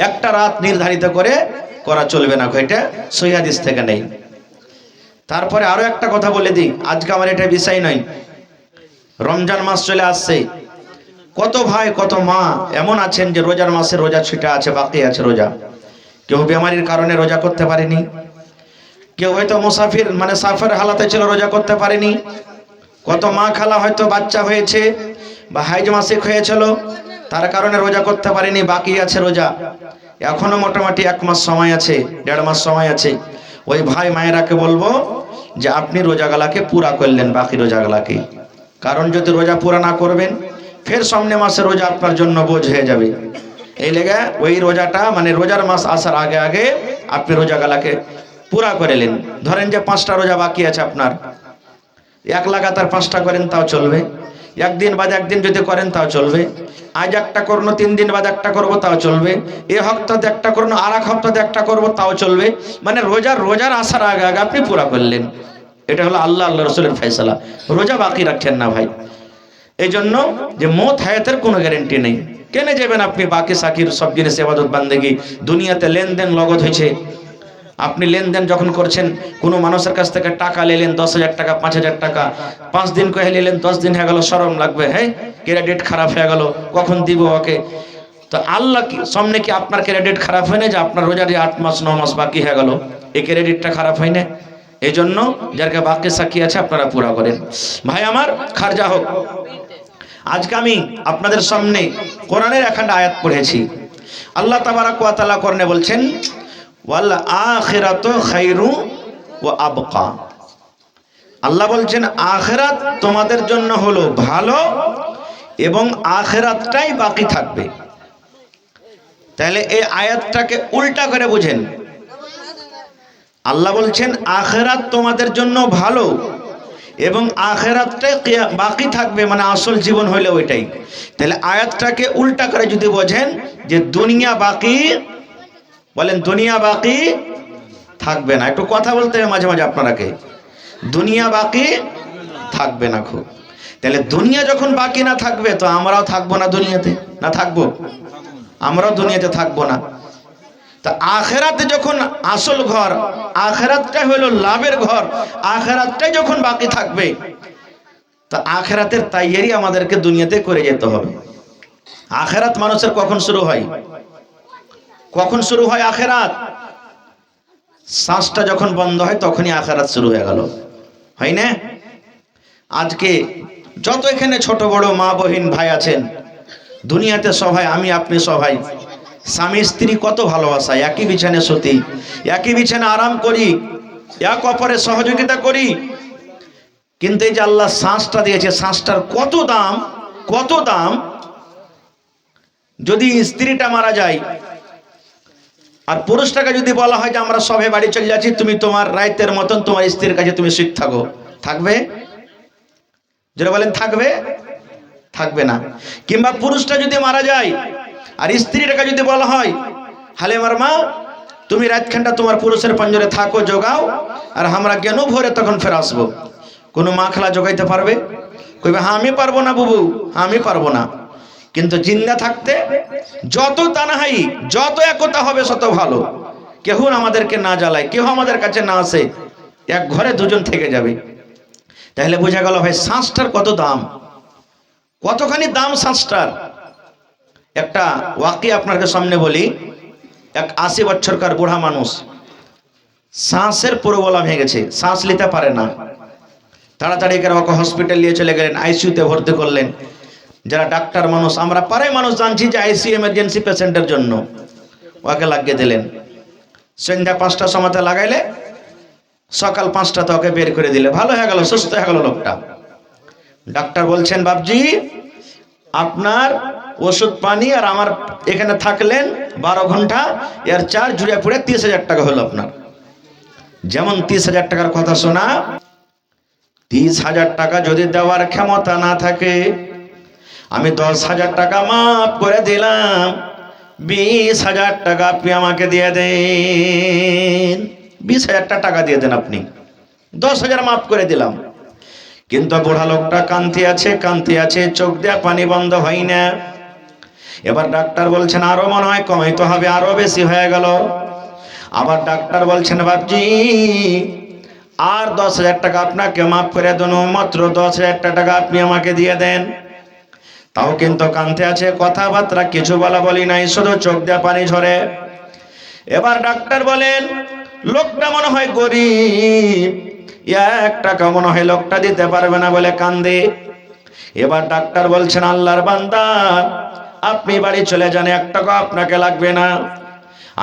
একটা রাত নির্ধারিত করে করা চলবে না, এটা সহিহ হাদিস থেকে নেই। তারপরে আরো একটা কথা বলে দিই, আজকে আমার এটা বিষয় নয়, রমজান মাস চলে আসছে, কত ভাই কত মা এমন আছেন যে রোজার মাসে রোজা ছুটে আছে, বাকি আছে রোজা, কেউ বেমারির কারণে রোজা করতে পারেনি, কেউ হয়তো মুসাফির মানে সাফার হালাতে ছিল রোজা করতে পারেনি, কত মা খালা হয়তো বাচ্চা হয়েছে বা হাইজ মাসিক হয়েছিল তার কারণে রোজা করতে পারেনি, বাকি আছে রোজা। এখনো মোটামুটি 1 মাস সময় আছে, 1.5 মাস সময় আছে। ওই ভাই মায়েরাকে বলবো যে আপনি রোজাগুলাকে পুরা করলেন, বাকি রোজাগুলাকে, কারণ যদি রোজা পুরা না করবেন ফের সামনে মাসে রোজা আপনার জন্য বোঝ হয়ে যাবে। এই লেগে ওই রোজাটা মানে রোজার মাস আসার আগে আগে আপনি রোজাগুলাকে পুরা করলেন। ধরেন যে 5টা রোজা বাকি আছে আপনার, এক লাগাতার 5টা করেন তাও চলবে, একদিন বাদে একদিন যদি করেন তাও চলবে, আজ একটা করলো 3 দিন বাদে একটা করবো তাও চলবে, এ হপ্তাতে একটা করলো আর এক হপ্তাতে একটা করবো তাও চলবে, মানে রোজার আসার আগে আগে আপনি পুরা করলেন। এটা হলো আল্লাহ রসুলের ফয়সালা, রোজা বাকি রাখেন না ভাই। এই জন্য যে মত হায়াতের কোনো গ্যারেন্টি নেই, কেনে যাবেন আপনি বাকি সাকির সব জিনিস ইবাদত বান্দেগি, দুনিয়াতে লেনদেন লগত হয়েছে, আপনি লেনদেন যখন করছেন কোনো মানুষের কাছ থেকে টাকা নিলেন 10,000 টাকা 5,000 টাকা, 5 দিন কহে নিলেন 10 দিন হয়ে গেল, শরম লাগবে, হ্যাঁ ক্রেডিট খারাপ হয়ে গেল, কখন দিব ওকে? তো আল্লাহ কি সামনে কি আপনার ক্রেডিট খারাপ হয় না যে আপনার রোজার 8 মাস 9 মাস বাকি হয়ে গেল, এই ক্রেডিটটা খারাপ হয় না? এই জন্য যারকে বাকি সাকি আছে আপনারা পুরা করেন। ভাই আমার খারজা হোক, আজকে আমি আপনাদের সামনে কোরআনের একখানা আয়াত পড়েছি। আল্লাহ তাবারাক ওয়া তাআলা কোরআনে বলছেন ওয়াল আখিরাতু খায়রু ওয়া আবকা। আল্লাহ বলছেন আখিরাত তোমাদের জন্য হলো ভালো এবং আখিরাতটাই বাকি থাকবে। তাহলে এই আয়াতটাকে উল্টা করে বুঝেন, আল্লাহ বলছেন আখিরাত তোমাদের জন্য ভালো এবং আখিরাতটাই বাকি থাকবে, মানে আসল জীবন হইলে ওইটাই। তাহলে আয়াতটাকে উল্টা করে যদি বোঝেন যে দুনিয়া বাকি, বলেন দুনিয়া বাকি থাকবে না, একটু কথা বলতে হবে মাঝে মাঝে আপনারাকে, দুনিয়া বাকি থাকবে না। খুব তাহলে দুনিয়া যখন বাকি না থাকবে তো আমরাও থাকবো না দুনিয়াতে, না থাকবো? আমরাও দুনিয়াতে থাকবো না। তা আখিরাতে যখন আসল ঘর, আখিরাতটাই হলো লাভের ঘর, আখিরাতটাই যখন বাকি থাকবে তা আখিরাতের তৈয়ারি আমাদেরকে দুনিয়াতে করে যেতে হবে। আখিরাত মানুষের কখন শুরু হয়? কখন শুরু হয় আখিরাত? শ্বাসটা যখন বন্ধ হয় তখনই আখিরাত শুরু হয়ে গেল, হয় না? আজকে যত এখানে ছোট বড় মা বহিন ভাই আছেন দুনিয়াতে, সবাই আমি আপনি সবাই স্বামী স্ত্রী কত ভালোবাসা, একই বিছানে শুতি, একই বিছানে আরাম করি, এক অপরের সহযোগিতা করি, কিন্তু এই যে আল্লাহ শ্বাসটা দিয়েছে, শ্বাসটার কত দাম, কত দাম। যদি স্ত্রীটা মারা যায় আর পুরুষটাকে যদি বলা হয় যে আমরা সবে বাড়ি চলে যাচ্ছি, তুমি তোমার রাইতের মতন তোমার স্ত্রীর কাছে তুমি সুখ থাকো, থাকবে? যারা বলেন থাকবে? থাকবে না। কিংবা পুরুষটা যদি মারা যায় আর স্ত্রীটাকে যদি বলা হয় হালে আমার মা তুমি রাতখানটা তোমার পুরুষের পঞ্জরে থাকো, জোগাও, আর আমরা কেন ভোরে তখন ফের আসবো, কোনো মা খালা জোগাইতে পারবে? কইবে হ্যাঁ আমি পারবো না বুবু, আমি পারবো না। কিন্তু জিন্দা থাকতে যত তানাহাই যত একতা হবে তত ভালো, কেউ আমাদেরকে না জ্বালায়, কেউ আমাদের কাছে না আসে, এক ঘরে দুজন থেকে যাবে। তাহলে বোঝা গেল ভাই শ্বাসটার কত দাম, কতখানি দাম শ্বাসটার। একটা ওয়াকি আপনাদের সামনে বলি। এক 80 বছরকার বুড়া মানুষ, শ্বাসের প্রবলেম হয়ে গেছে, শ্বাস নিতে পারে না, তাড়াতাড়ি করে ওকে হসপিটাল নিয়ে চলে গেলেন, আইসিইউতে ভর্তি করলেন। যারা ডাক্তার মানুষ, আমরা পাড়ায় মানুষ জানছি যে আইসিইউ এমার্জেন্সি পেশেন্টের জন্য, ওকে লাগিয়ে দিলেন। সন্ধ্যা 5টার সময়তে লাগাইলে সকাল 5টাতে ওকে বের করে দিলে, ভালো হয়ে গেল, সুস্থ হয়ে গেল লোকটা। ডাক্তার বলছেন বাবজি আপনার ওষুধ পানি আর আমার এখানে থাকলেন 12 ঘন্টা, এর চার্জ জুড়ে পড়ে 30,000 টাকা হলো আপনার। যেমন 30,000 টাকার কথা শোনা, 30,000 টাকা যদি দেওয়ার ক্ষমতা না থাকে আমি 10,000 টাকা মাফ করে দিলাম, 20,000 টাকা আপনি আমাকে দিয়ে দেন, 20,000 টাকা দিয়ে দেন আপনি, 10,000 মাফ করে দিলাম। কিন্তু বুড়া লোকটা কান্তি আছে, চোখ দিয়ে পানি বন্ধ হয় না। এবার ডাক্তার বলছেন আরো মনে হয় কমাইতে হবে, আরো বেশি হয়ে গেল। আবার ডাক্তার বলছেন বাপজি আর 10,000 টাকা আপনাকে মাফ করে দেন, মাত্র 10,000 টাকা আপনি আমাকে দিয়ে দেন। তাও কিন্তু কাঁদতে আছে, কথাবার্তা কিছু বলা বলি নাই, শুধু চোখ দিয়ে পানি ঝরে। এবার ডাক্তার বলেন লোকটা মনে হয় গরিব, 1 টাকা মনে হয় লোকটা দিতে পারবে না বলে কান্দে। এবার ডাক্তার বলছেন আল্লাহর বান্দা আপনি বাড়ি চলে যান, 1 টাকা আপনাকে লাগবে না,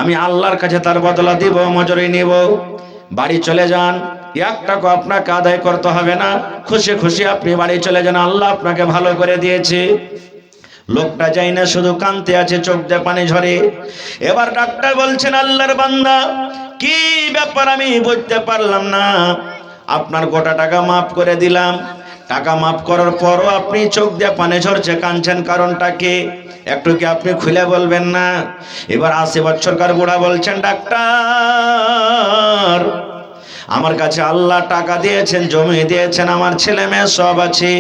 আমি আল্লাহর কাছে তার বদলা দিব, মজুরি নিব। বাড়ি চলে যান, 1 টাকা আপনাকে আদায় করতে হবে না, খুশি খুশি আপনি বাড়ি চলে যান, আল্লাহ আপনাকে ভালো করে দিয়েছে। লোকটা যাই না, শুধু কাঁদতে আছে, চোখ দিয়ে পানি ঝরে। এবার ডাক্তার বলছেন আল্লাহর বান্দা কি ব্যাপার আমি বুঝতে পারলাম না, আপনার গোটা টাকা মাফ করে দিলাম, টাকা মাফ করার পরও আপনি চোখ দিয়ে পানি ঝরছে, কাঁদছেন, কারণটা কি একটু কি আপনি খুলে বলবেন না? এবার 80 বছরকার বুড়া বলছেন ডাক্তার আমার কাছে আল্লাহ টাকা দিয়েছেন, জমি দিয়েছেন, আমার ছেলে মেয়ে সব আছে,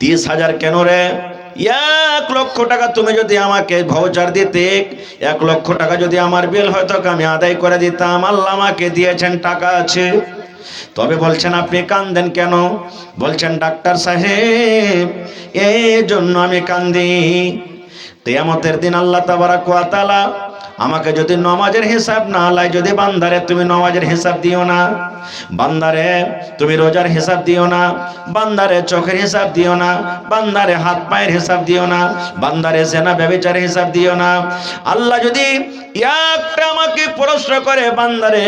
30,000 কেন রে? 1 লক্ষ টাকা তুমি যদি আমাকে ভাউচার দিতে, 1 লক্ষ টাকা যদি আমার বিল হয়তো আমি আদায় করে দিতাম, আল্লাহ আমাকে দিয়েছেন, টাকা আছে। তবে বলছেন আপনি কান্দেন কেন? বলছেন ডাক্তার সাহেব এই জন্য আমি কান্দি, কিয়ামতের দিন আল্লাহ তাবারক ওয়া তাআলা আমাকে যদি নামাজের হিসাব না লাই, যদি বান্দারে তুমি নামাজের হিসাব দিও না, বান্দারে তুমি রোজার হিসাব দিও না, বান্দারে চোখের হিসাব দিও না, বান্দারে হাত পায়ের হিসাব দিও না, বান্দারে জেনা ব্যভিচারের হিসাব দিও না, আল্লাহ যদি একটা আমাকে প্রশ্ন করে বান্দারে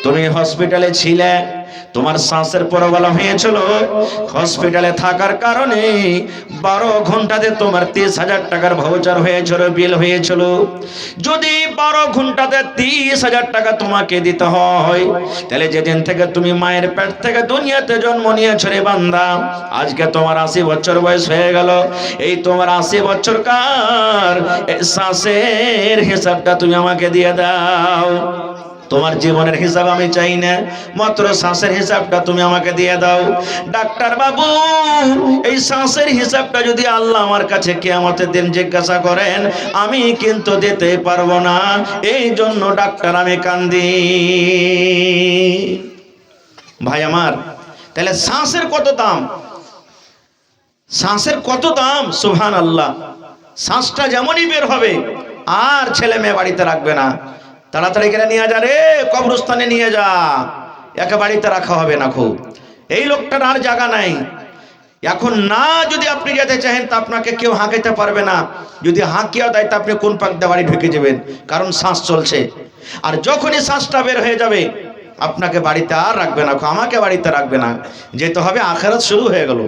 তুমি হসপিটালে ছিলে, তোমার শ্বাসের প্রবলেম হয়েছিল, হসপিটালে থাকার কারণে 12 ঘন্টাতে তোমার 30,000 টাকার ভাউচার হয়েছিল, বিল হয়েছিল, যদি 12 ঘন্টাতে 30,000 টাকা তোমাকে দিতে হয়, তাহলে যেদিন থেকে তুমি মায়ের পেট থেকে দুনিয়াতে জন্ম নিয়েছো রে বান্দা, আজকে তোমার 80 বছর বয়স হয়ে গেল, এই তোমার 80 বছরকার শ্বাসের হিসাবটা তুমি আমাকে দিয়ে দাও। তোমার জীবনের হিসাব আমি চাই না, মাত্র শ্বাসের হিসাবটা তুমি আমাকে দিয়ে দাও। ডাক্তার বাবু এই শ্বাসের হিসাবটা যদি আল্লাহ আমার কাছে কিয়ামতের দিন জিজ্ঞাসা করেন, আমি কিন্তু দিতে পারবো না, এই জন্য ডাক্তার আমি কান্দি। ভাই আমার, তাহলে শ্বাসের কত দাম, শ্বাসের কত দাম, সুবহানাল্লাহ। শ্বাসটা যেমনই বের হবে আর ছেলে মেয়ে বাড়িতে রাখবে না, তাড়াতাড়ি করে নিয়ে যা রে, কবরস্থানে নিয়ে যা, একে বাড়িতে রাখা হবে না। খুব এই লোকটার আর জায়গা নাই, এখন না যদি আপনি যেতে চাহেন তা আপনাকে কেউ হাঁকাইতে পারবে না, যদি হাঁকিয়া দেয় তা আপনি কোন পাক দিয়ে বাড়ি ঢুকে যাবেন, কারণ শ্বাস চলছে। আর যখনই শ্বাসটা বের হয়ে যাবে আপনাকে বাড়িতে আর রাখবে না, আমাকে বাড়িতে রাখবে না, যেতে হবে, আখেরাত শুরু হয়ে গেল,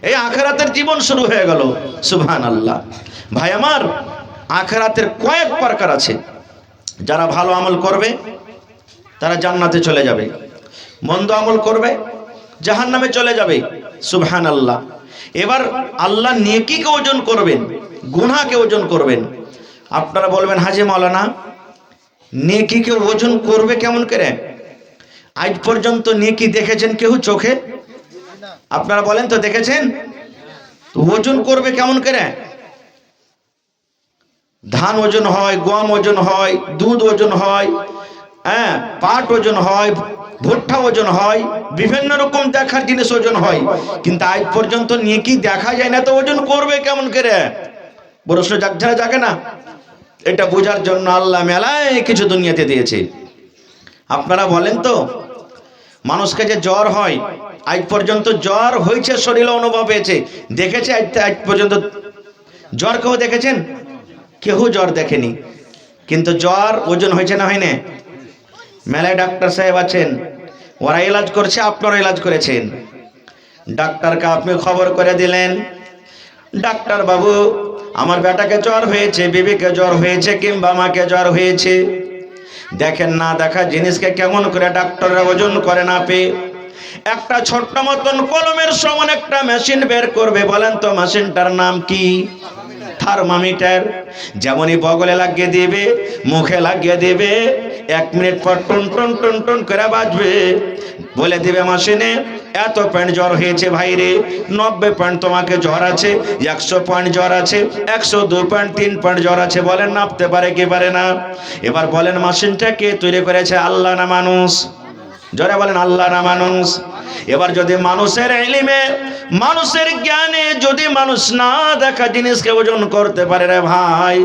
এই আখেরাতের জীবন শুরু হয়ে গেল। সুবহানাল্লাহ। ভাই আমার, আখেরাতের কয়েক প্রকার আছে, যারা ভালো আমল করবে তারা জান্নাতে চলে যাবে, মন্দ আমল করবে জাহান্নামে চলে যাবে। সুবহানাল্লাহ। এবার আল্লাহ নেকিকে ওজন করবেন, গুনাহকে ওজন করবেন। আপনারা বলবেন হাজী মাওলানা নেকিকে ওজন করবে কেমন করে? আজ পর্যন্ত নেকি দেখেছেন কেউ চোখে? আপনারা বলেন তো দেখেছেন? ওজন করবে কেমন করে? ধান ওজন হয়, গম ওজন হয়, দুধ ওজন হয়, হ্যাঁ, পাট ওজন হয়, ভুট্টা ওজন হয়, বিভিন্ন রকম দেখার জিনিস ওজন হয়, কিন্তু আজ পর্যন্ত নেকি দেখা যায় না, তো ওজন করবে কেমন করে? প্রশ্ন জাগে না? এটা বোঝার জন্য আল্লাহ মেলায় কিছু দুনিয়াতে দিয়েছে। আপনারা বলেন তো মানুষকে যে জ্বর হয়, আজ পর্যন্ত জ্বর হয়েছে, শরীরে অনুভব হয়েছে, দেখেছে আজ পর্যন্ত জ্বর কেউ দেখেছেন? কেউ জ্বর দেখেনি, কিন্তু জ্বর ওজন হয়েছে না, হয় না? মেলায় ডাক্তার সাহেব আছেন, ওরা ইলাজ করছে, আপনারা ইলাজ করেছেন, ডাক্তারকে আপনি খবর করে দিলেন, ডাক্তার বাবু আমার বেটাকে জ্বর হয়েছে, বিবিকে জ্বর হয়েছে, কিংবা আমাকে জ্বর হয়েছে। দেখেন না দেখা জিনিসকে কেমন করে ডাক্তাররা ওজন করে না পেয়ে একটা ছোট্ট মতন কলমের সমান একটা মেশিন বের করবে। বলেন তো মেশিনটার নাম কি? থার্মোমিটার। যেমনই বগলে লাগিয়ে দিবে, মুখে লাগিয়ে দিবে, 1 মিনিট পর টন টন টন টন করে বাজবে, বলে দিবে মেশিনে এত পয়েন্ট জ্বর হয়েছে ভাই রে, 90 পয়েন্ট তোমাকে জ্বর আছে, 100 পয়েন্ট জ্বর আছে, 102 পয়েন্ট 3 পয়েন্ট জ্বর আছে, বলেন নাপতে পারে কি পারে না? এবার বলেন মেশিনটা কে তৈরি করেছে, আল্লাহ না মানুষ? জোরে বলেন আল্লাহ না মানুষ? এবার যদি মানুষের ইলমে, মানুষের জ্ঞানে যদি মানুষ না দেখা জিনিসকে ওজন করতে পারে রে ভাই,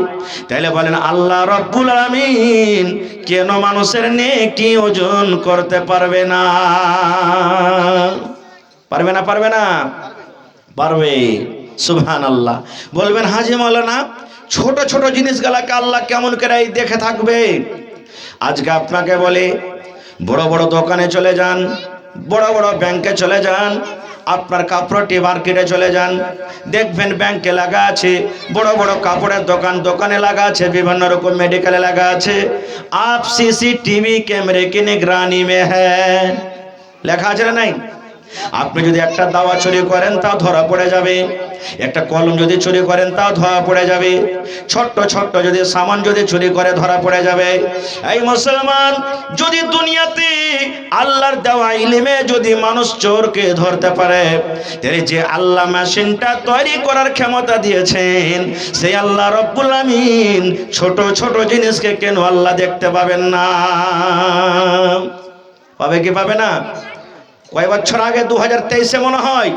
তাহলে বলেন আল্লাহ রব্বুল আলামিন কেন মানুষের নেকি ওজন করতে পারবে না? পারবে না? পারবে না? পারবে। সুবহানাল্লাহ। বলবেন হাজী মাওলানা ছোট ছোট জিনিসগুলোকে আল্লাহ কেমন করে দেখে থাকবে? আজকে আপনাকে বলে, বড় বড় দোকানে চলে যান, বড় বড় ব্যাংকে চলে যান, আপনার কাপড়টি মার্কেটে চলে যান, দেখবেন ব্যাংকে লাগা আছে, বড় বড় কাপড়ের দোকানে লাগা আছে, বিভিন্ন রকম মেডিকেলে লাগা আছে, আপ সিসিটিভি ক্যামেরে কি নিগরানি মে হ্যায়, লেখা আছে না নাই? আপনি যদি একটা দাওয়া চুরি করেন তাও ধরা পড়ে যাবে, একটা কলম যদি চুরি করেন তাও ধরা পড়ে যাবে, ছোট্ট ছোট্ট যদি সামান যদি চুরি করে ধরা পড়ে যাবে। এই মুসলমান, যদি দুনিয়াতে আল্লাহর দেওয়া ইলমে যদি মানুষ চোরকে ধরতে পারে, তাহলে যে আল্লাহ মেশিনটা তৈরি করার ক্ষমতা দিয়েছেন, সেই আল্লাহ রব্বুল আমিন ছোট ছোট জিনিসকে কেন আল্লাহ দেখতে পাবেন না? পাবে কি পাবে না? কয় বছর আগে 2023-এ মনে হয়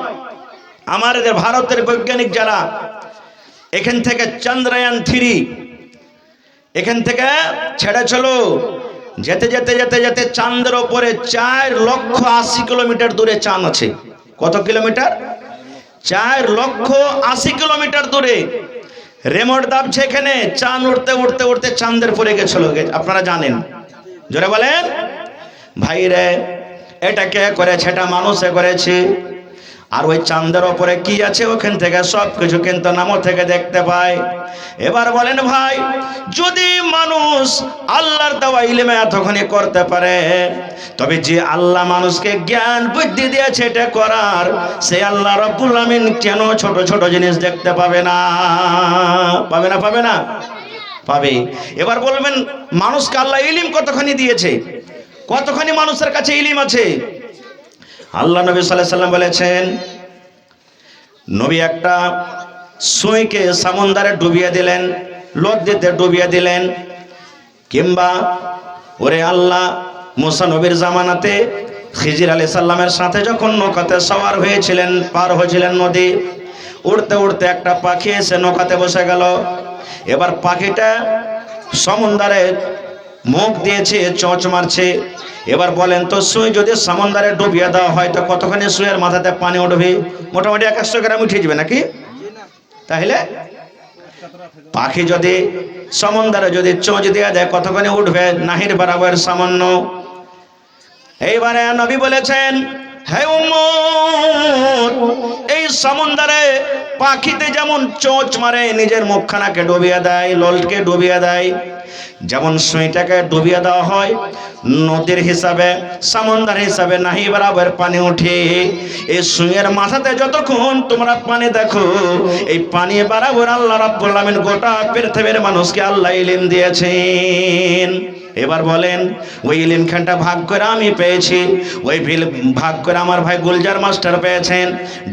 আমাদের ভারতের বৈজ্ঞানিক যারা এখান থেকে চন্দ্রয়ান 3 এখান থেকে ছেড়েছিল, যেতে যেতে যেতে যেতে চাঁদের ওপরে 4,80,000 কিলোমিটার দূরে চাঁদ আছে। কত কিলোমিটার? 4,80,000 কিলোমিটার দূরে রিমোট দাবছে, এখানে চাঁদ উঠতে উঠতে উঠতে চাঁদের পরে গেছিল, আপনারা জানেন? জোরে বলেন ভাই রে, এটা কে করেছে? এটা মানুষে করেছে। আর ওই চাঁদের ওপরে কি আছে ওখান থেকে সব কিছু কিন্তু নামও থেকে দেখতে পায়। এবার বলেন ভাই, যদি মানুষ আল্লাহর দেওয়া ইলমে এতখানি করতে পারে, তবে যে আল্লাহ মানুষকে জ্ঞান বুদ্ধি দিয়েছে এটা করার, সেই আল্লাহ রব্বুল আমিন কেন ছোট ছোট জিনিস দেখতে পাবে না? পাবে না? পাবে না? পাবে। এবার বলবেন মানুষকে আল্লাহ ইলম কতখানি দিয়েছে, কতখানি মানুষের কাছে ইলম আছে? আল্লাহ নবী সাল্লাল্লাহু আলাইহি সাল্লাম বলেছেন, নবী একটা সুইকে সমুদ্রে ডুবিয়ে দিলেন, নদীতে ডুবিয়ে দিলেন, কিংবা ওরে আল্লাহ মুসা নবীর জামানাতে খিজির আলাইহিস সালামের সাথে যখন নৌকাতে সওয়ার হয়েছিলেন, পার হয়েছিলেন নদী, উড়তে উড়তে একটা পাখি এসে নৌকাতে বসে গেল। এবার পাখিটা সমুদ্রে মুখ দিয়েছে, চোঁচ মারছে। এবার বলেন তো, সুই যদি সমুদ্রে ডুবিয়ে দেওয়া হয় তো কতখানি সুইয়ের মাথাতে পানি উঠবে? মোটামুটি 100 গ্রাম উঠে যাবে নাকি? তাহলে পাখি যদি সমুদ্রে যদি চোঁচ দিয়ে দেয় কতখানি উঠবে? নাহির বরাবর সামান্য। এইবারে নবী বলেছেন, হে উম্মত, এই সমুদ্রে পাখিতে যেমন চোঁচ মারে, নিজের মুখখানাকে ডুবিয়ে দেয়, লোলকে ডুবিয়ে দেয়, যেমন সুইটাকে ডুবিয়ে দেওয়া হয় নদীর হিসাবে, সমুদ্র হিসাবে নাহি বরাবর পানি উঠে। এই সুইয়ের মাথাতে যতক্ষণ তোমরা পানি দেখো, এই পানি বরাবর আল্লাহ রাব্বুল আলামিন গোটা পৃথিবীর মানুষকে আল্লাহ ইলম দিয়েছেন। এবার বলেন, ওই ইলম খানটা ভাগ করে আমি পেয়েছি, ওই ভাগ করে আমার ভাই গুলজার মাস্টার পেয়েছেন,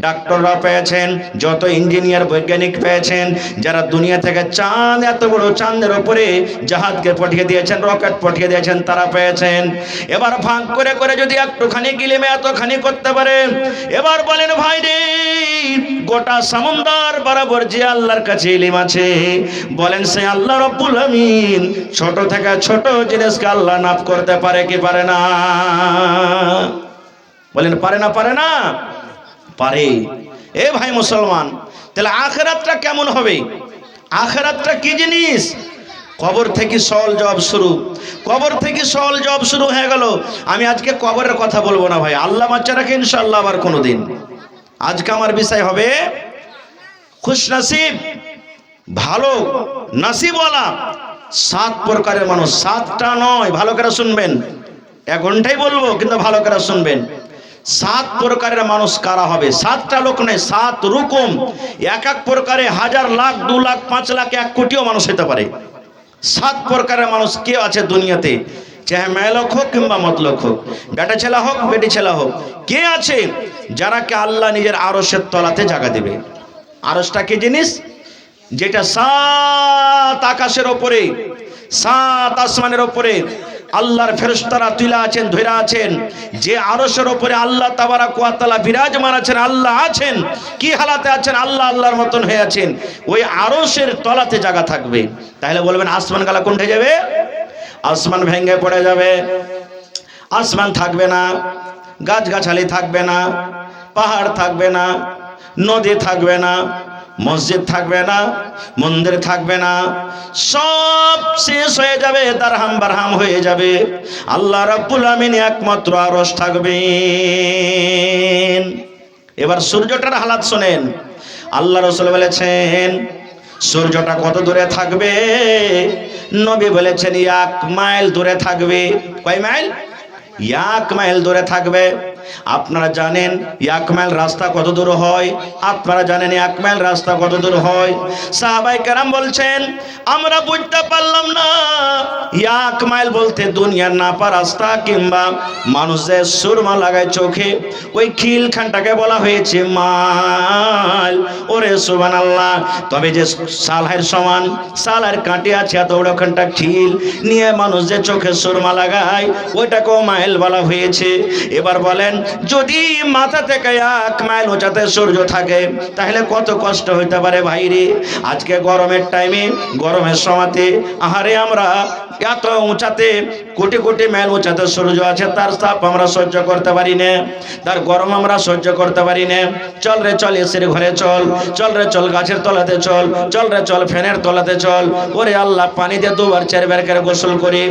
ডাক্তাররা পেয়েছেন, যত ইঞ্জিনিয়ার বৈজ্ঞানিক পেয়েছেন, যারা দুনিয়া থেকে চাঁদ, এত বড় চাঁদের উপরে জাহাজকে পাঠিয়ে দিয়েছেন, রকেট পাঠিয়ে দিয়েছেন, তারা পেয়েছেন। এবার ভাগ করে করে যদি একটুখানি ইলমে এতখানি করতে পারে, এবার বলেন ভাই রে, গোটা সমুদ্র বরাবর যে আল্লাহর কাছে ইলম আছে, বলেন সে আল্লাহ রাব্বুল আমিন ছোট থেকে ছোট জিনিসকে আল্লাহ নাপ করতে পারে কি পারে না? বলেন পারে না? পারে না? পারে। এ ভাই মুসলমান, তাহলে আখিরাতটা কেমন হবে? আখিরাতটা কি জিনিস? কবর থেকে সওয়াল জবাব শুরু, কবর থেকে সওয়াল জবাব শুরু হয়ে গেল। আমি আজকে কবরের কথা বলবো না ভাই, আল্লাহ বাচ্চা রাখে, ইনশাআল্লাহ আবার কোনোদিন। আজকে আমার বিষয় হবে খুশনসিব, ভালো নসিবওয়ালা 7 প্রকারের মানুষ। 7টা নয়, ভালো করে শুনবেন, 1 ঘন্টাই বলবো কিন্তু ভালো করে শুনবেন। 7 প্রকারের মানুষ কারা হবে? 7টা লোক নয়, 7 রকম। এক এক প্রকারে 1000, লাখ, 2 লাখ, 5 লাখ, 1 কোটিও মানুষ হতে পারে। 7 প্রকারের মানুষ কে আছে দুনিয়াতে? চাহে মেয়ে লোক হোক কিংবা মত লোক হোক, বেটা ছেলা হোক বেটি ছেলা হোক, কে আছে যারা কে আল্লাহ নিজের আরশের তলাতে জায়গা দেবে? আরশটা কি জিনিস? যেটা 7 আকাশের ওপরে, 7 আসমানের ওপরে আল্লাহর ফেরেশতারা তুলা আছেন, ধইরা আছেন। যে আরশের ওপরে আল্লাহ তাবারাক ওয়া তাআলা বিরাজমান আছেন, আল্লাহ আছেন, কি হালাতে আছেন? আল্লাহ আল্লাহর মতন হয়ে আছেন। ওই আরশের তলাতে জায়গা থাকবে। তাহলে বলবেন আসমান গালা কোনটা যাবে? আসমান ভেঙে পড়ে যাবে, আসমান থাকবে না, গাছগাছালি থাকবে না, পাহাড় থাকবে না, নদী থাকবে না, মসজিদ থাকবে না, মন্দির থাকবে না, সব শেষ হয়ে যাবে, দারহাম বারহাম হয়ে যাবে। আল্লাহ রাব্বুল আমিন একমাত্র আরশ থাকবেন। এবার সূর্যটার হালাত শোনেন। আল্লাহ রাসূল বলেছেন সূর্যটা কত দূরে থাকবে? নবী বলেছেন 1 মাইল দূরে থাকবে। কয় মাইল? 1 মাইল দূরে থাকবে। আপনারা জানেন 1 মাইল রাস্তা কত দূর হয়? আপনারা জানেন 1 মাইল রাস্তা কত দূর হয়? সাহাবায়ে কেরাম বলছেন আমরা বুঝতে পারলাম না 1 মাইল বলতে দুনিয়ার নাপা রাস্তা কিংবা মানুষ যে সুরমা লাগায় চোখে ওই খিলখানটাকে বলা হয়েছে মাইল। ওরে সুবহানাল্লাহ! তবে যে সালহের সমান সালের কাঁটি আছে এত ওখানটা খিল নিয়ে মানুষ যে চোখে সুরমা লাগায় ওইটাকেও মাইল বলা হয়েছে। এবার বলেন যদি মাথা থেকে 1 মাইল উঁচাতে সূর্য থাকে তাহলে কত কষ্ট হইতে পারে ভাইরে? আজকে গরমের টাইমে, গরমের সময়তে আহারে আমরা এত উঁচাতে কোটি কোটি মাইল উঁচাতে সূর্য আছে, তার তাপ আমরা সহ্য করতে পারি না, তার গরম আমরা সহ্য করতে পারি না। চল রে চল এসির ঘরে চল, চল রে চল গাছের তলাতে চল, চল রে চল ফ্যানের তলাতে চল। ওরে আল্লাহ পানিতে 2 বার 4 বার করে গোসল করি,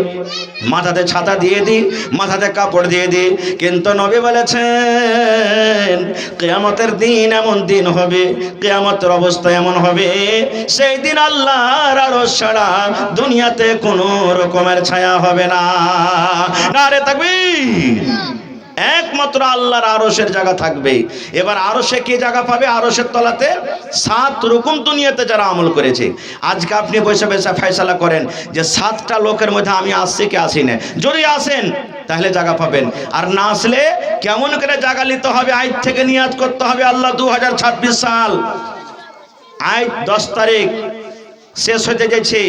মাথাতে ছাতা দিয়ে দিই, মাথাতে কাপড় দিয়ে দিই। কিন্তু নবী বলেছেন কিয়ামতের দিন এমন দিন হবে, কিয়ামতের অবস্থা এমন হবে, সেই দিন আল্লাহর আরশ ছাড়া দুনিয়াতে কোনো রকমের ছায়া হবে না। নারে তাকবীর! একমাত্র আল্লাহর আরশের জায়গা থাকবে। এবার আরশে কে জায়গা পাবে? আরশের তলাতে 7 রকম দুনিয়াতে যারা আমল করেছে। আজকে আপনি বসে বসে ফয়সালা করেন যে 7টা লোকের মধ্যে আমি আসছি কি আসি না। যদি আসেন তাহলে জায়গা পাবেন, আর না আসলে কেমন করে জায়গা নিতে হবে? আজ থেকে নিয়াত করতে হবে আল্লাহ 2026 সাল আজ 10 তারিখ শেষ হতে যাচ্ছে,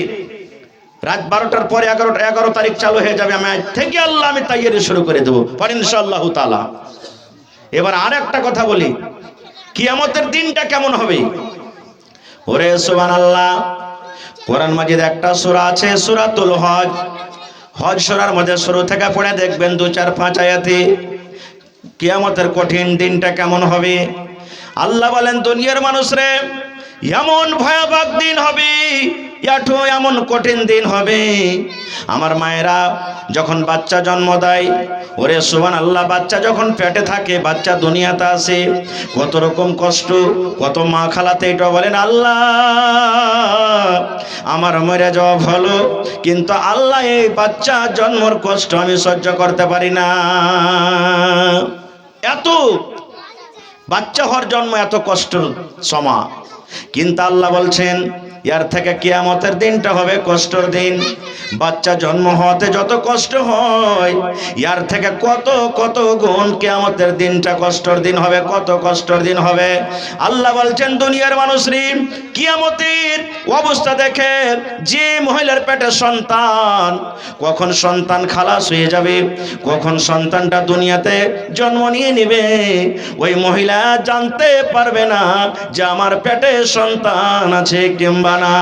রাত 12টার পরে 11 তারিখ চালু হয়ে যাবে। আমি আজ থেকে আল্লাহ আমি তাইয়ারি শুরু করে দেবো পরে ইনশাআল্লাহ তাআলা। এবার আর একটা কথা বলি, কিয়ামতের দিনটা কেমন হবে? ওরে সুবহানাল্লাহ! কোরআন মাজিদ একটা সূরা আছে সূরাতুল হজ। হজ সূরার মধ্যে শুরু থেকে পড়ে দেখবেন 2, 4, 5 আয়াতে কিয়ামতের কঠিন দিনটা কেমন হবে। আল্লাহ বলেন দুনিয়ার মানুষরে এমন ভয়াবহ দিন হবে, এমন কঠিন দিন হবে। আমার মায়েরা যখন বাচ্চা জন্ম দেয়, ওরে সুবহানাল্লাহ, বাচ্চা যখন পেটে থাকে, বাচ্চা দুনিয়াতে আসে, কত রকম কষ্ট, কত মা খালাতে এটা বলেন আল্লাহ আমার মরে যাওয়া ভালো, কিন্তু আল্লাহ এই বাচ্চা জন্মর কষ্ট আমি সহ্য করতে পারি না। এত বাচ্চা হওয়ার জন্ম এত কষ্টের সময়, কিন্তু আল্লাহ বলছেন ইয়ার থেকে কিয়ামতের দিনটা হবে কষ্টের দিন। বাচ্চা জন্ম হওয়াতে যত কষ্ট হয়, ইয়ার থেকে কত কত গুণ কিয়ামতের দিনটা কষ্টের দিন হবে, কত কষ্টের দিন হবে। আল্লাহ বলছেন দুনিয়ার মানুষরা কিয়ামতের অবস্থা দেখে যে মহিলার পেটে সন্তান, কখন সন্তান খালাস হয়ে যাবে, কখন সন্তানটা দুনিয়াতে জন্ম নিয়ে নেবে, ওই মহিলা জানতে পারবে না যে আমার পেটে সন্তান আছে কিংবা না।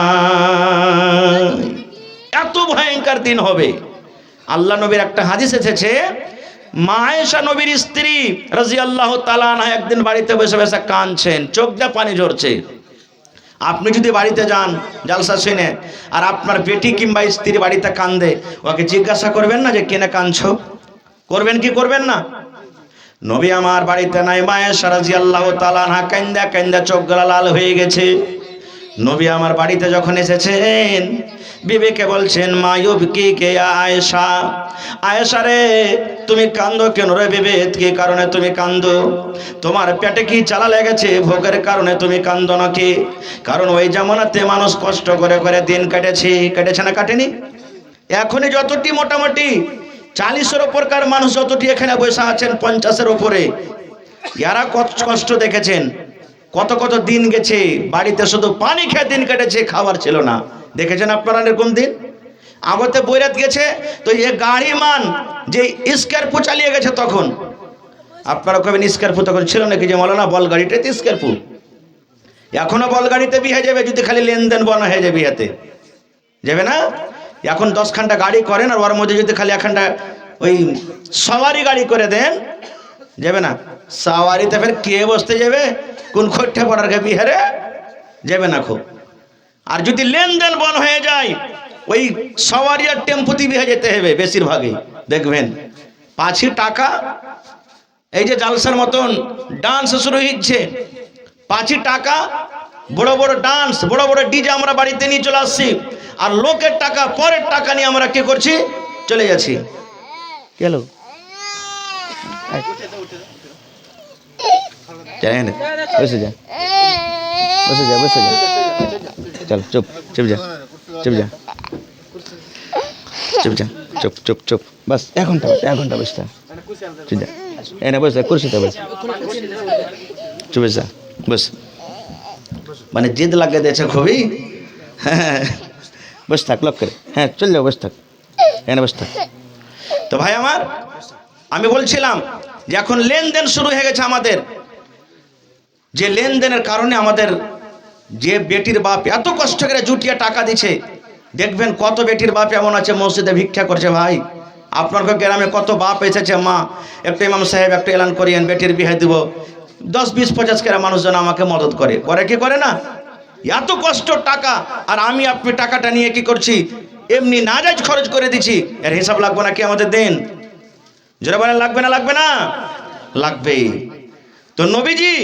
এত ভয়ঙ্কর দিন হবে। আল্লাহ নবীর একটা হাদিস এসেছে, মা আয়েশা নবীর স্ত্রী রাদিয়াল্লাহু তাআলা আনহা একদিন বাড়িতে বসে বসে কাঁদছেন, চোখ দিয়ে পানি ঝরছে। আপনি যদি বাড়িতে যান জালসা শুনে আর আপনার বেটি কিংবা স্ত্রী বাড়িতে কান্দে, ওকে জিজ্ঞাসা করবেন না যে কেন কাঁদছো? করবেন কি করবেন না? নবী আমার বাড়িতে নাই, মা আয়েশা রাদিয়াল্লাহু তাআলা আনহা কান্দা কান্দা চোখগুলো লাল হয়ে গেছে। নবী আমার বাড়িতে যখন এসেছেন, বিবিকে বলছেন মা ইউবকি কে আয়েশা, আয়েশা রে তুমি কান্দো কেন রে বিবি? কি কারণে তুমি কান্দো? তোমার পেটে কি জ্বালা লেগেছে? ভোগের কারণে তুমি কান্দো নাকি? কারণ ওই জামানাতে মানুষ কষ্ট করে করে দিন কেটেছে না কাটেনি? এখনই যতটি মোটামুটি 40-এর ওপরকার মানুষ যতটি এখানে বসে আছেন, 50-এর ওপরে, এরা কষ্ট দেখেছেন। কত কত দিন গেছে, বাড়িতে শুধু পানি খেয়ে দিন কেটেছে, খাবার ছিল না। দেখেছেন আপনারা এরকম দিন? আগতে বৈরাত গেছে তো এ গাড়ি মান যে স্কর্পো চালিয়ে গেছে, তখন আপনারা কবেন স্কর্পো তখন ছিল নাকি? যে বলো না বল গাড়িটাতে স্কর্পো, এখনো বল গাড়িতে বিয়ে যাবে যদি খালি লেনদেন বনা হয়ে যাবে, বিয়েতে যাবে না। এখন 10খানটা গাড়ি করেন আর ওর মধ্যে যদি খালি একখানটা ওই সওয়ারি গাড়ি করে দেন, যাবে না। সওয়ারিতে ফের কে বসতে যাবে? কোন খোট্টে পড়ার গে বিহারে যাবে না খুব। আর যদি লেনদেন বন হয়ে যায়, ওই সওয়ারি আর টেম্পুতে বিয়ে যেতে হবে বেশিরভাগই। দেখবেন 5 টাকা, এই যে জালসার মতন ডান্স শুরু হচ্ছে, 5 টাকা বড় বড় ডান্স, বড় বড় ডিজে আমরা বাড়িতে নিয়ে চলে আসছি, আর লোকের টাকা, পরের টাকা নিয়ে আমরা কি করছি? চলে যাচ্ছি। গেল বসে যা, বসে যা, বসে যা, চল চুপ চুপ যা, চুপ যা, চুপ যা, চুপ চুপ চুপ, বাস 1 ঘন্টা, 1 ঘন্টা বসতে চুপ যা, এনে বস, কুরসিতে বস, চুপ যা, বস। মানে জিদ লাগে দিয়েছে খুবই। হ্যাঁ বস থাক, লক করে, হ্যাঁ চল যাও, বস থাক, এনে বস থাক। তো ভাই আমার, আমি বলছিলাম যে এখন লেনদেন শুরু হয়ে গেছে আমাদের, যে লেনদেনের কারণে আমাদের যে বেটির বাপ এত কষ্ট করে জুটিয়ে টাকা দিচ্ছে, দেখবেন কত বেটির বাপ এমন আছে মসজিদে ভিক্ষা করছে। ভাই আপনার গ্রামে কত বাপ এসেছে, মা একটা ইমাম সাহেব একটা এলান করিয়েন, বেটির বিয়ে দিব, 10, 20, 50 করে মানুষজন আমাকে মদত করে, করে কি করে না? এত কষ্ট টাকা, আর আমি আপনি টাকাটা নিয়ে কি করছি? এমনি নাজায়েজ খরচ করে দিচ্ছি। এর হিসাব লাগবে না কি আমাদের দিন? জোরে বলেন, লাগবে না? লাগবে না? লাগবে। তো নবীজি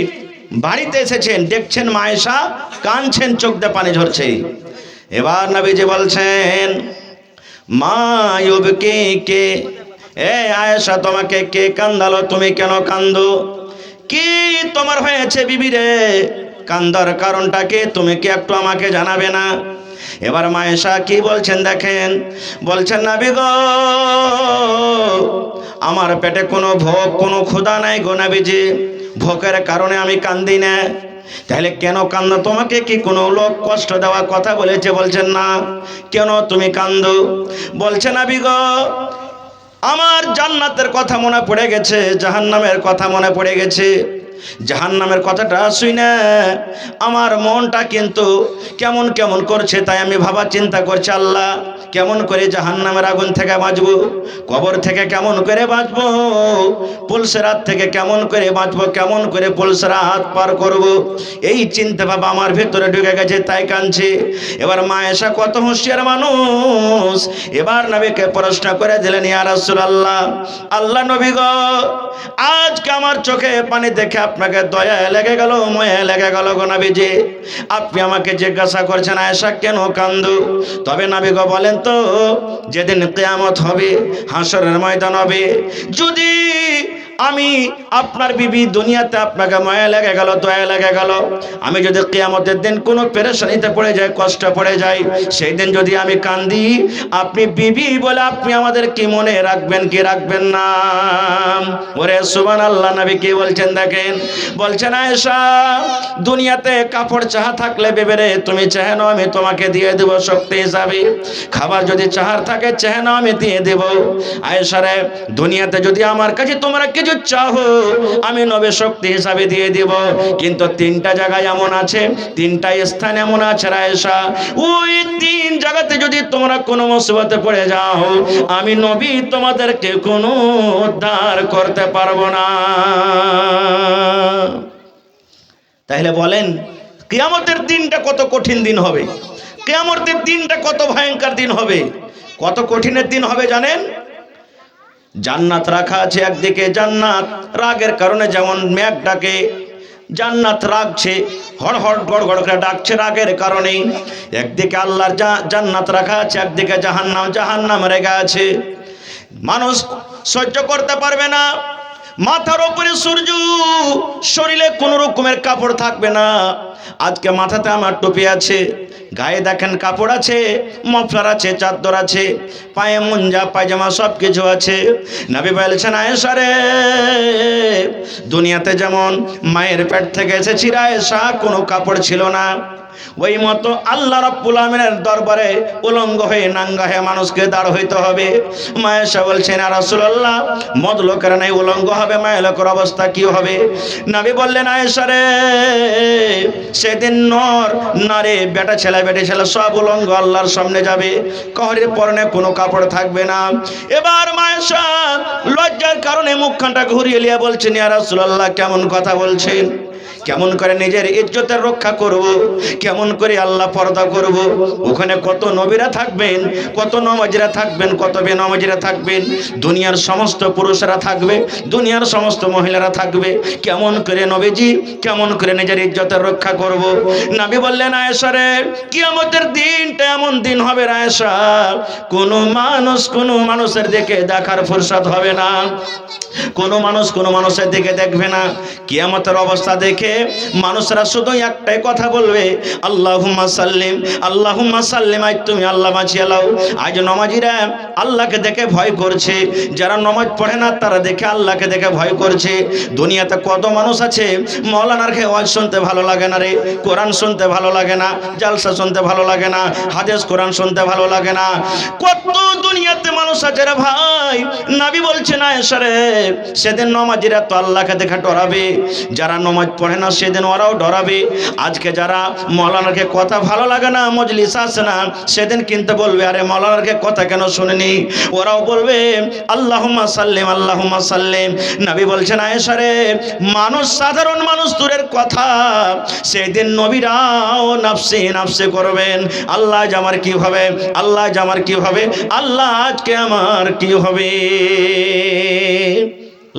বাড়িতে এসেছেন, দেখছেন মা আয়েশা কাঁদছেন, চোখ দিয়ে পানি ঝরছে। এবার নবীজি বলছেন, মা ইউবকি কে, এ আয়েশা তোমাকে কে কান্দালো? তুমি কেন কান্দো? কি তোমার হয়েছে বিবি রে? কান্দার কারণটা কি? তুমি কি একটু আমাকে জানাবে না? এবার মা আয়েশা কি বলছেন দেখেন, বলছেন নবী গো, আমার পেটে কোনো ভোগ, কোনো ক্ষুধা নাই গো নবীজি, ভোগের কারণে আমি কান্দি না। তাহলে কেন কান্দো? তোমাকে কি কোনো লোক কষ্ট দেওয়া কথা বলেছে? বলছেন না। কেন তুমি কান্দো? বলছে নবী গো, আমার জান্নাতের কথা মনে পড়ে গেছে, জাহান্নামের কথা মনে পড়ে গেছে। জাহান্নামের কথাটা শুনে আমার মনটা কিন্তু কেমন কেমন করছে, তাই আমি ভাবা চিন্তা করছি, আল্লাহ কেমন করে জাহান্নামের আগুন থেকে বাঁচবো, কবর থেকে কেমন করে বাঁচবো, পুলসেরাত থেকে কেমন করে বাঁচবো, কেমন করে পুলসেরাত পার করব, এই চিন্তা ভাবা আমার ভিতরে ঢুকে গেছে, তাই কাঁদছি। এবার মা আয়েশা কত হুঁশিয়ার মানুষ, এবার নবীকে প্রশ্ন করে দিলেন, ইয়া রাসূলুল্লাহ, আল্লাহ নবী গো, আজকে আমার চোখে পানি দেখে আপনাকে দয়া লেগে গেল, মায়া লেগে গেল গো নবীজি। আপনি আমাকে জিজ্ঞাসা করছেন আয়েশা কেন কান্দো? তবে নবী গো বলেন তো, যেদিন কিয়ামত হবে, হাসরের ময়দান হবে, যদি আমি আপনার বিবি দুনিয়াতে আপনাকে মায়া লেগে গেল, দয়া লেগে গেল, আমি যদি কিয়ামতের দিন কোনো পেরেশানিতে পড়ে যাই, কষ্ট পড়ে যাই, সেই দিন যদি আমি কান্দি, আপনি বিবি বলে আপনি আমাদের কি মনে রাখবেন কি রাখবেন না? ওরে সুবহানাল্লাহ, নবী কি বলছেন দেখেন, বলছেন আয়েশা, দুনিয়াতে কাপড় চাহা থাকলে বেবেরে তুমি চেহে নাও, আমি তোমাকে দিয়ে দেব শক্তি হিসাবে। খাবার যদি চাহার থাকে চেহে নাও, আমি দিয়ে দেব। আয়েশা রে, দুনিয়াতে যদি আমার কাছে তোমরা কিছু চাহো, আমি নবে শক্তি হিসাবে দিয়ে দেব। কিন্তু 3টা জায়গায় এমন আছে, 3টা স্থান এমন আছে আয়েশা, ওই 3 জায়গাতে যদি তোমরা কোনো মুসিবতে পড়ে যাও, আমি নবী তোমাদেরকে কোনো উদ্ধার করতে পারবো না। তাহলে বলেন কিয়ামতের দিনটা কত কঠিন দিন হবে, কিয়ামতের দিনটা কত ভয়ঙ্কর দিন হবে, কত কঠিনের দিন হবে জানেন? জান্নাত রাখা আছে একদিকে, জান্নাত রাগের কারণে যেমন মেঘ ডাকে, জান্নাত রাগছে, হড় হড় গড় গড় করে ডাকছে রাগের কারণে। একদিকে আল্লাহর জান্নাত রাখা আছে, একদিকে জাহান্নাম, জাহান্নাম রেগে আছে। মানুষ সহ্য করতে পারবে না, মাথার উপরে সূর্য, শরীরে কোনো রকমের কাপড় থাকবে না। আজকে মাথাতে আমার টুপি আছে, গায়ে দেখেন কাপড় আছে, মফলার আছে, চাদর আছে, পায়ে মুঞ্জা পায়জামা সব কিছু আছে। নবী বলেছেন, আয়েশা রে, দুনিয়াতে যেমন মায়ের পেট থেকে এসেছি আয়েশা, কোনো কাপড় ছিল না, ওই মতো আল্লাহ রাব্বুল আমিনের দরবারে উলঙ্গ হয়ে নাঙ্গা হয়ে মানুষকে দাঁড় হইতে হবে। মা আয়েশা বলছেন, ইয়া রাসূলুল্লাহ, মদ লোকের নাই উলঙ্গ হবে, মায়ের লোকের অবস্থা কি হবে? নবী বললেন, আয়েশা রে, সেদিন নর নারী, বেটা ছেলে বেটে ছেলে সব উলঙ্গ আল্লাহর সামনে যাবে, কাহারির পরনে কোনো কাপড় থাকবে না। এবার মা আয়েশা লজ্জার কারণে মুখখানটা ঘুরিয়ে নিয়ে বলছেন, ইয়া রাসূলুল্লাহ, কেমন কথা বলছেন? কেমন করে নিজের ইজ্জতের রক্ষা করব, কেমন করে আল্লাহ পর্দা করব? ওখানে কত নবীরা থাকবেন, কত নামাজীরা থাকবেন, কত বেনামাজীরা থাকবেন, দুনিয়ার সমস্ত পুরুষেরা থাকবে, দুনিয়ার সমস্ত মহিলারা থাকবে, কেমন করে নবীজি, কেমন করে নিজের ইজ্জতের রক্ষা করব? নবী বললেন, আয়েশা রে, কিয়ামতের দিনটা এমন দিন হবে আয়েশা, কোনো মানুষের দিকে দেখার ফুরসত হবে না, কোনো মানুষের দিকে দেখবে না। কিয়ামতের অবস্থা দেখে মানুষরা শুধু একটাই কথা বলবে, আল্লাহুম্মা সাল্লিম, আল্লাহুম্মা সাল্লিম। আজ তুমি আল্লাহ বাঁচিয়ে লাও। আজ নমাজিরা আল্লাহকে দেখে ভয় করছে, যারা নমাজ পড়ে না তারা দেখে আল্লাহকে দেখে ভয় করছে। দুনিয়াতে কত মানুষ আছে, মৌলানার খেয়ে ওয়াজ শুনতে ভালো লাগে না রে, কোরআন শুনতে ভালো লাগে না, জালসা শুনতে ভালো লাগে না, হাদিস কোরআন শুনতে ভালো লাগে না, কত দুনিয়াতে মানুষ আছে রে ভাই। নবী বলছেন, আয়েশা রে, সেদিন নমাজিরা তো আল্লাহকে দেখে ডরাবে, যারা নমাজ পড়ে না সেদিন ওরাও ডরাবে। আজকে যারা মৌলানাকে কথা ভালো লাগে না, মজলিস আসে না, সেদিন কিন্তু বলবে, আরে মৌলানাকে কথা কেন শুনেনি? ওরাও বলবে, আল্লাহুম্মা সাল্লিম, আল্লাহুম্মা সাল্লিম। নবী বলছেন, আয়েশা রে, মানুষ, সাধারণ মানুষ দূরের কথা, সেদিন নবীরাও নাফসি নাফসি করবেন, আল্লাহ আজ আমার কি হবে, আল্লাহ আজ আমার কি হবে, আল্লাহ আজকে আমার কি হবে।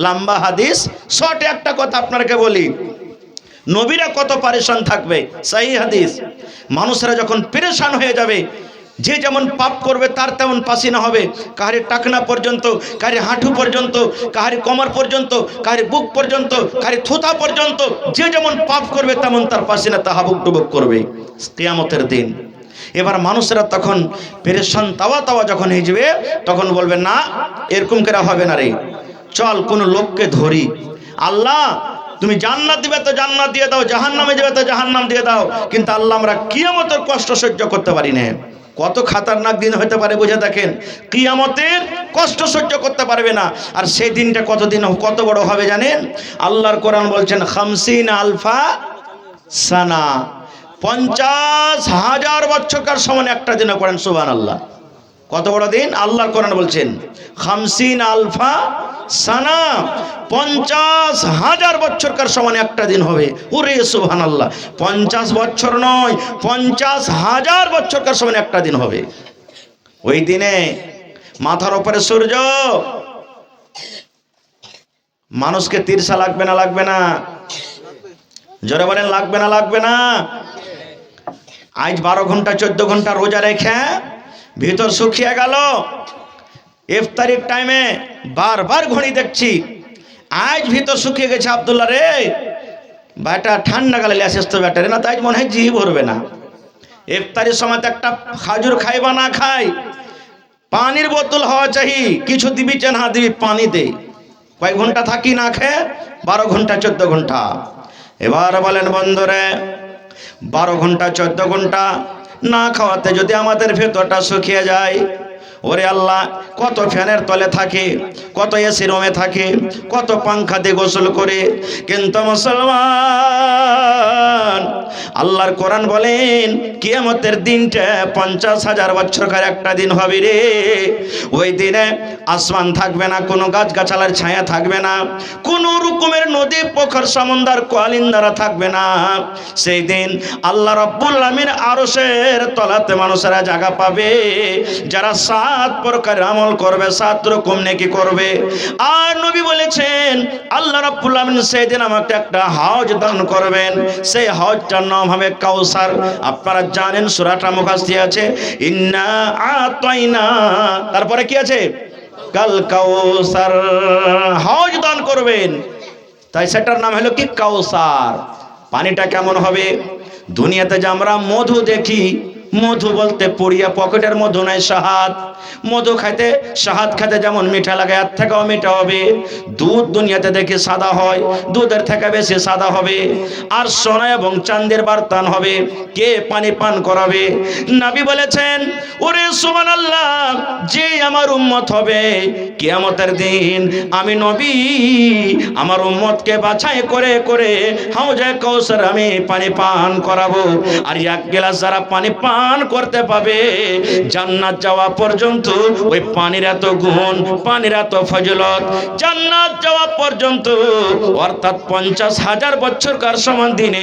লম্বা হাদিস, শর্টে একটা কথা আপনাকে বলি, নবীরা কত পরেশান থাকবে। সহিহ হাদিস, মানুষরা যখন পেরেশান হয়ে যাবে, যে যেমন পাপ করবে তার তেমন পাসিনা হবে, কাহারি টাকনা পর্যন্ত, কাহারি হাঁটু পর্যন্ত, কাহারি কোমর পর্যন্ত, কাহারি বুক পর্যন্ত, কাহারি থুথা পর্যন্ত, যে যেমন পাপ করবে তেমন তার পাসিনা তা হাবুক ডুবুক করবে কিয়ামতের দিন। এবার মানুষেরা তখন পেরেশান তাওয়া যখন হয়ে যাবে, তখন বলবে, না এরকম করে হবে না রে, চল কোনো লোককে ধরি, আল্লাহ তুমি জান্নাত দিবে তো জান্নাত দিয়ে দাও, জাহান্নামে যাবে তো জাহান্নাম দিয়ে দাও, কিন্তু আল্লাহ আমরা কিয়ামতের কষ্ট সহ্য করতে পারি না। কত খাতারনাক দিন হতে পারে বুঝে দেখেন, কিয়ামতের কষ্ট সহ্য করতে পারবে না। আর সেই দিনটা কত বড় হবে জানেন? আল্লাহর কোরআন বলছেন, 50 আলফা সানা, 50,000 বছরকার সমান একটা দিনে পড়েন সুবহানাল্লাহ। কত বড় দিন? আল্লাহর কোরআন বলছেন 50 আলফা সানা, 50,000 বছরকার সমান একটা দিন হবে। ওরে সুবহানাল্লাহ, 50 বছর নয়, 50,000 বছরকার সমান একটা দিন হবে। ওই দিনে মাথার উপরে সূর্য, মানুষকে তিরসা লাগবে না? লাগবে না? জোরে বলেন, লাগবে না? লাগবে না? আজ 12 ঘন্টা 14 ঘন্টা রোজা রেখে ভিতর শুকিয়ে গেল, ইফতারির টাইমে বারবার ঘড়ি দেখছি, আজ ভিতর শুকিয়ে গেছে। আব্দুল্লাহ রে, বেটা ঠান্ডা গেলে লেসেস তো ব্যাটারে না, তাই মনে হয় জি ভরবে না। ইফতারির সময় একটা খাজুর খাইবা না খাই, পানির বোতল হওয়া চাই, কিছু দিবি চেন হা দিবি পানি দে। কয়েক ঘন্টা থাকি না খেয়ে? 12 ঘন্টা 14 ঘন্টা। এবার বলেন বন্ধুরে, 12 ঘন্টা 14 ঘন্টা না খাওয়াতে যদি আমাদের ভেতরটা শুকিয়ে যায়, ওরে আল্লাহ, কত ফ্যানের তলে থাকে, কত এসি রুমে থাকে, কত পাংখা দিয়ে গোসল করে, কিন্তু মুসলমান, আল্লাহর কোরআন বলেন কিয়ামতের দিনটা 50,000 বছরকার একটা দিন হবে রে। ওই দিনে আসমান থাকবে না, কোনো গাছগাছালার ছায়া থাকবে না, কোনো রকমের নদী পোখর সমুদ্র কোয়ালিন্দারা থাকবে না। সেই দিন আল্লাহ রাব্বুল আলামিন আরশের তলাতে মানুষেরা জায়গা পাবে, যারা 7 প্রকার আমল করবে, 7 রকম নেকি করবে। আর নবী বলেছেন আল্লাহ রাব্বুল আলামিন সেই দিন আমাকে একটা হাউজ দান করবেন, সেই হাউজটার নাম হবে কাউসার। আপনারা জানেন সূরাটা মুখস্থ আছে, ইন্না আতাইনা, তারপরে কি আছে? কাল কাউসার। হাউজ দান করবেন, তাই সেটার নাম হলো কি? কাউসার। পানিটা কেমন হবে? দুনিয়াতে যে আমরা মধু দেখি, মধু বলতে পুড়িয়া পকেটের মধু নাই, শাহাদ। মধু খাইতে শাহাদ খাইতে যেমন মিঠা লাগে, এর থেকেও মিঠা হবে। দুধ দুনিয়াতে দেখি সাদা হয়, দুধের থেকে বেশি সাদা হবে। আর সোনা এবং চাঁদের বার্তান হবে, কে পানি পান করাবে? নবী বলেছেন, ওরে সুবহানাল্লাহ, যে আমার উম্মত হবে কিয়ামতের দিন, আমি নবী আমার উম্মতকে বাছাই করে করে হাউজে কাউসার আমি পানি পান করাবো। আর এক গ্লাস যারা পানি পান করতে পাবে, জান্নাত যাওয়া পর্যন্ত ওই পানির এত গুণ, পানির এত ফজিলত, জান্নাত যাওয়া পর্যন্ত, অর্থাৎ 50,000 বছরকার সমান দিনে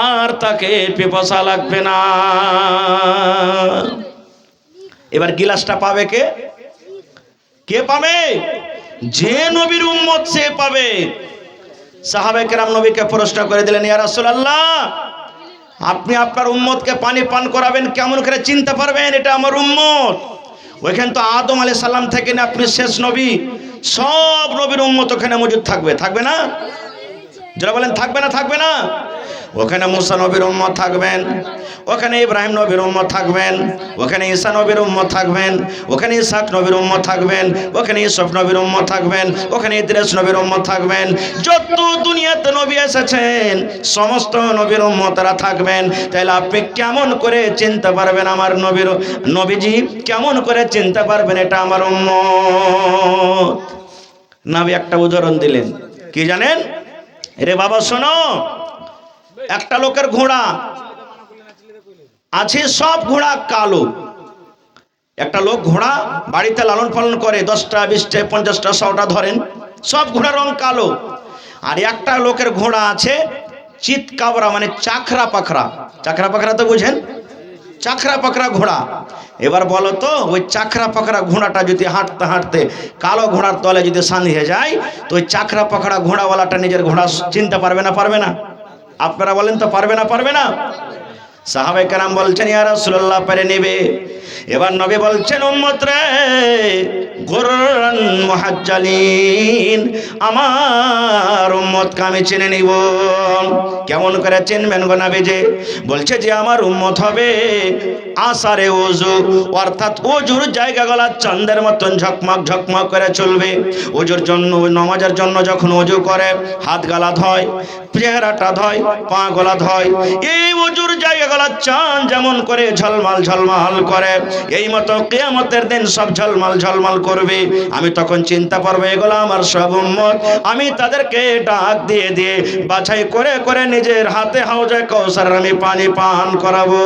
আর তাকে পিপাসা লাগবে না। এবার গিলাসটা পাবে কে? কে পাবে? যে নবীর উম্মত সে পাবে। সাহাবায়ে কেরাম নবীকে প্রশ্ন করে দিলেন, ইয়া রাসূলুল্লাহ, আপনি আপনার উম্মতকে পানি পান করাবেন, কেমন করে চিনতে পারবেন এটা আমার উম্মত? ওইখানে তো আদম আলাইহিস সালাম থেকে না আপনি শেষ নবী, সব নবীর উম্মত ওখানে মজুদ থাকবে, থাকবে না? যারা বলেন থাকবে না, থাকবে না? ওখানে মুসা নবীর উম্মত থাকবেন, ওখানে ইব্রাহিম নবীর উম্মত থাকবেন, ওখানে ঈসা নবীর উম্মত থাকবেন, ওখানে ইসহাক নবীর উম্মত থাকবেন, ওখানে ইউসুফ নবীর উম্মত থাকবেন, ওখানে ইদ্রিস নবীর উম্মত থাকবেন। যত দুনিয়াতে নবী এসেছেন সমস্ত নবীর উম্মতরা থাকবেন। তাহলে আপনি কেমন করে চিনতে পারবেন আমার নবীর, নবীজি কেমন করে চিনতে পারবেন এটা আমার উম্মত? নবী একটা উদাহরণ দিলেন, কি জানেন? রে বাবা শোনো, একটা লোকের ঘোড়া আছে, সব ঘোড়া কালো। একটা লোক ঘোড়া বাড়িতে লালন পালন করে, 10টা 20টা 50টা 100টা ধরেন, সব ঘোড়ার রং কালো। আর একটা লোকের ঘোড়া আছে চিতকাবরা, মানে চাকরা পাখরা। চাকরা পাখরা তো বুঝেন, চাকরা পাখরা ঘোড়া। এবার বলো তো, ওই চাকরা পাখরা ঘোড়াটা যদি হাঁটতে হাঁটতে কালো ঘোড়ার তলে যদি সাঁধিয়ে যায়, তো ওই চাকরা পাখরা ঘোড়াওয়ালাটা নিজের ঘোড়া চিনতে পারবে না, পারবে না? আপনারা বলেন তো, পারবে না, পারবে না? সাহাবায়ে কেরাম বলছেন, ইয়া রাসূলুল্লাহ, পারে নেবে। এবার নবী বলছেন, উম্মত রে, গুররান মুহাজ্জালিন, আমার উম্মতকে আমি চিনে নিব। কেমন করে চিনবেন গো নবীজি? বলছে যে আমার উম্মত হবে আসারে ওযু, অর্থাৎ ওযুর জায়গাগুলো চাঁদের মতন ঝকমক ঝকমক করে চলবে। ওযুর জন্য, নামাজের জন্য যখন ওযু করে হাত গালা ধয়, চেহারাটা ধয়, পা গলা ধয়, এই ওযুর জায়গাগুলো চাঁদ যেমন করে ঝলমল ঝলমল করে, এই মতো কিয়ামতের দিন সব ঝলমল ঝলমল করবে। আমি তখন চিন্তা পারবো এগুলো আমার সব উম্মত। আমি তাদেরকে ডাক দিয়ে দিয়ে বাছাই করে করে নিজের হাতে হাউজে কাউসার আমি পানি পান করাবো।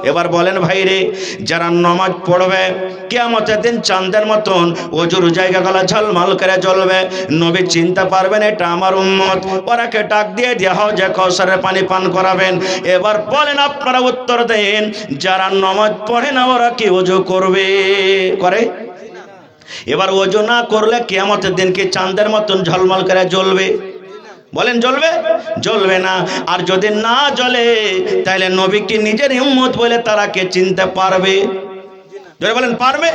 এবার বলেন ভাই রে, যারা নামাজ পড়বে কিয়ামতের দিন চাঁদের মতন ওযুর জায়গাগুলো ঝলমল করে জ্বলবে, নবী চিন্তা পারবেন এটা আমার উম্মত। ওরাকে ডাক দিয়ে দিয়ে হাউজে কাউসারের পানি পান করাবেন। এবার বলেন, আপনারা উত্তর দেন, যারা নামাজ পড়ে না ওরা কি ওযু করবে? করে? এবার ওযু না করলে কিয়ামতের দিন কি চাঁদের মতন ঝলমল করে জ্বলবে? বলেন জ্বলবে? জ্বলবে না। আর যদি না জ্বলে, তাহলে নবী কি নিজের উম্মত বলে তারা কে চিনতে পারবে? যারা বলেন পারবে।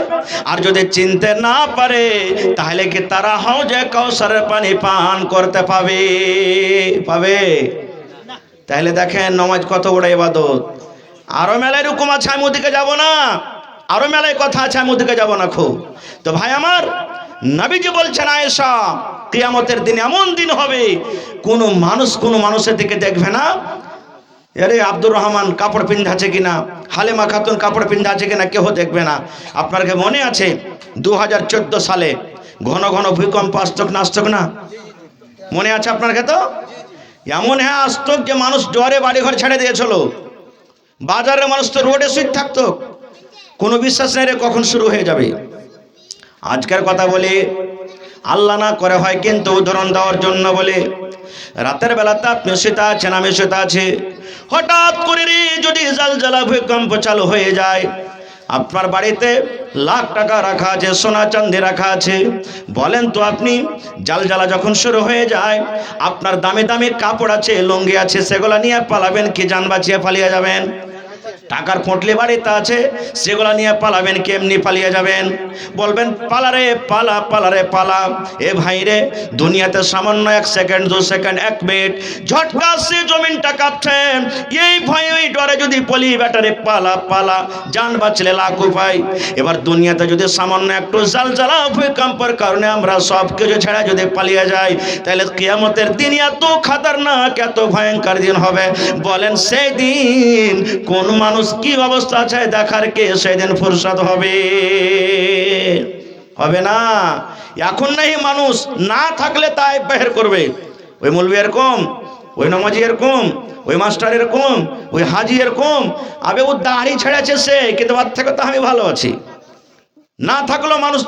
আর যদি চিনতে না পারে, তাহলে কি তারা হাউজে কাউসারের পানি পান করতে পাবে? পাবে? তাহলে দেখেন নামাজ কত বড় ইবাদত। আরো মেলায় রকম আছে, আমি ওদিকে যাব না। আরো মেলায় কথা আছে, আমি ওদিকে যাব না। খুব তো ভাই আমার, নবীজি বলছেন, আয়েশা, কিয়ামতের দিন এমন দিন হবে কোনো মানুষ কোনো মানুষের দিকে দেখবে না, আরে আব্দুর রহমান কাপড় পিন্ধাছে কিনা, হালেমা খাতুন কাপড় পিন্ধাছে কিনা, কেউ দেখবে না। আপনার কি মনে আছে 2014 সালে ঘন ঘন ভূমিকম্প আসতক না, আসতক না? মনে আছে আপনার কাছে? এমন হ্যাঁ আসতক যে মানুষ জ্বরে বাড়িঘর ছেড়ে দিয়েছিল, বাজারের মানুষ তো রোডে শুয়ে থাকতো, কোনো বিশ্বাস নেই রে কখন শুরু হয়ে যাবে। আজকের কথা বলি, আল্লাহ না করে হয় কিন্তু উদাহরণ দেওয়ার জন্য বলে, রাতের বেলাতে আপনি শুতে আছেন, আমি শুতে আছি, হঠাৎ করে যদি জালজালা ভূমিকম্প চালু হয়ে যায়, আপনার বাড়িতে লাখ টাকা রাখা আছে, সোনা চাঁদি রাখা আছে, বলেন তো আপনি জালজালা যখন শুরু হয়ে যায়, আপনার দামি দামি কাপড় আছে, লুঙ্গি আছে, সেগুলা নিয়ে পালাবেন কি জান বাঁচিয়ে পালিয়ে যাবেন? টাকার পোটলি বাড়িতে আছে, সেগুলো নিয়ে পালাবেন, কেমনি পালিয়ে যাবেন? বলবেন পালারে পালা, পালারে পালা। এ ভাই রে, দুনিয়াতে সামান্য 1 সেকেন্ড, 2 সেকেন্ড, 1 মিনিট ঝটকা আসছে, জমিনটা কাঁপছে, এই ভয় ওই ডরে যদি বলি বেটারে পালা পালা, জান বাঁচলে লাখ উপায়। এবার দুনিয়াতে যদি সামান্য একটু জালজালা ভূমিকম্পের কারণে আমরা সব কিছু ছেড়ে যদি পালিয়ে যাই, তাহলে কিয়ামতের দিন এত খাতারনাক, এত ভয়ঙ্কর দিন হবে। বলেন সেই দিন কোন মানুষ কি অবস্থা আছে দেখার কে সেদিন ফুরসত হবে? হবে না। এখন নাই মানুষ না থাকলে তাই বের করবে। ওই মৌলবি এরকম, ওই নমাজি এরকম, ওই মাস্টার এরকম, ওই হাজি এরকম, আবে ও দাড়ি ছেড়েছে সে, কিন্তু ওর থেকে তো আমি ভালো আছি। না থাকলেও মানুষ